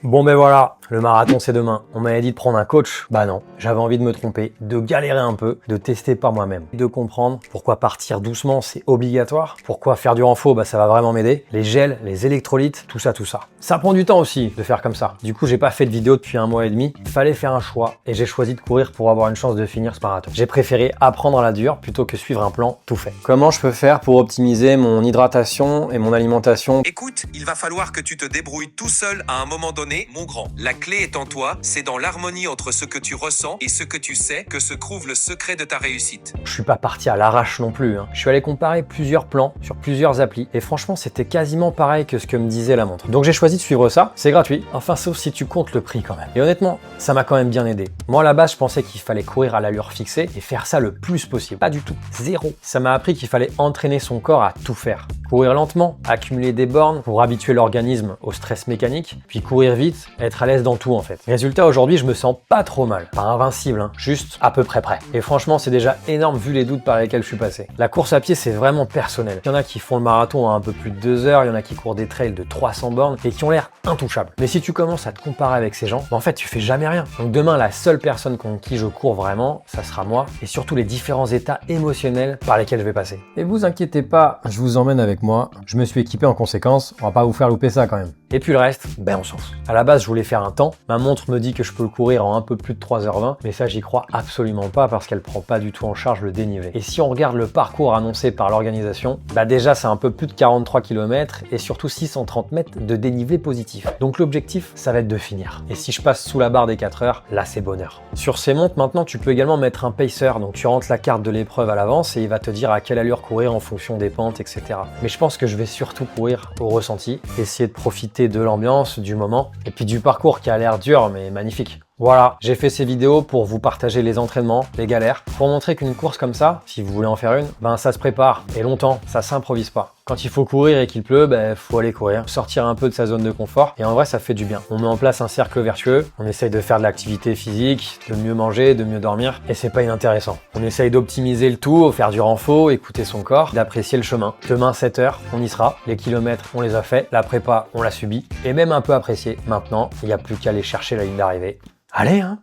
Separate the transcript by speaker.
Speaker 1: Bon ben voilà, le marathon c'est demain. On m'avait dit de prendre un coach. Bah non, j'avais envie de me tromper, de galérer un peu, de tester par moi-même. De comprendre pourquoi partir doucement c'est obligatoire, pourquoi faire du renfo bah ça va vraiment m'aider, les gels, les électrolytes, tout ça. Ça prend du temps aussi de faire comme ça. Du coup j'ai pas fait de vidéo depuis 1 mois et demi, il fallait faire un choix et j'ai choisi de courir pour avoir une chance de finir ce marathon. J'ai préféré apprendre à la dure plutôt que suivre un plan tout fait. Comment je peux faire pour optimiser mon hydratation et mon alimentation?
Speaker 2: Écoute, il va falloir que tu te débrouilles tout seul à un moment donné, mon grand. La clé est en toi, c'est dans l'harmonie entre ce que tu ressens et ce que tu sais que se trouve le secret de ta réussite.
Speaker 1: Je suis pas parti à l'arrache non plus, hein. Je suis allé comparer plusieurs plans sur plusieurs applis et franchement c'était quasiment pareil que ce que me disait la montre. Donc j'ai choisi de suivre ça, c'est gratuit, enfin sauf si tu comptes le prix quand même. Et honnêtement, ça m'a quand même bien aidé. Moi à la base je pensais qu'il fallait courir à l'allure fixée et faire ça le plus possible. Pas du tout, zéro. Ça m'a appris qu'il fallait entraîner son corps à tout faire. Courir lentement, accumuler des bornes pour habituer l'organisme au stress mécanique, puis courir vite, être à l'aise dans tout en fait. Résultat, aujourd'hui, je me sens pas trop mal. Pas invincible, hein, juste à peu près prêt. Et franchement, c'est déjà énorme vu les doutes par lesquels je suis passé. La course à pied, c'est vraiment personnel. Il y en a qui font le marathon à un peu plus de 2 heures, il y en a qui courent des trails de 300 bornes et qui ont l'air intouchables. Mais si tu commences à te comparer avec ces gens, en fait, tu fais jamais rien. Donc demain, la seule personne contre qui je cours vraiment, ça sera moi et surtout les différents états émotionnels par lesquels je vais passer. Et vous inquiétez pas, je vous emmène avec moi. Je me suis équipé en conséquence, on va pas vous faire louper ça quand même. Et puis le reste, ben on s'en fout. À la base, je voulais faire un temps. Ma montre me dit que je peux le courir en un peu plus de 3h20, mais ça, j'y crois absolument pas parce qu'elle prend pas du tout en charge le dénivelé. Et si on regarde le parcours annoncé par l'organisation, bah déjà, c'est un peu plus de 43 km et surtout 630 mètres de dénivelé positif. Donc l'objectif, ça va être de finir. Et si je passe sous la barre des 4 heures, là, c'est bonheur. Sur ces montres, maintenant, tu peux également mettre un pacer. Donc tu rentres la carte de l'épreuve à l'avance et il va te dire à quelle allure courir en fonction des pentes, etc. Mais je pense que je vais surtout courir au ressenti, essayer de profiter de l'ambiance, du moment, et puis du parcours qui a l'air dur mais magnifique. Voilà, j'ai fait ces vidéos pour vous partager les entraînements, les galères, pour montrer qu'une course comme ça, si vous voulez en faire une, ben ça se prépare, et longtemps, ça s'improvise pas. Quand il faut courir et qu'il pleut, ben faut aller courir, sortir un peu de sa zone de confort, et en vrai ça fait du bien. On met en place un cercle vertueux, on essaye de faire de l'activité physique, de mieux manger, de mieux dormir, et c'est pas inintéressant. On essaye d'optimiser le tout, faire du renfo, écouter son corps, d'apprécier le chemin. Demain 7 heures, on y sera, les kilomètres on les a fait, la prépa on l'a subi, et même un peu apprécié. Maintenant, il n'y a plus qu'à aller chercher la ligne d'arrivée. Allez, hein!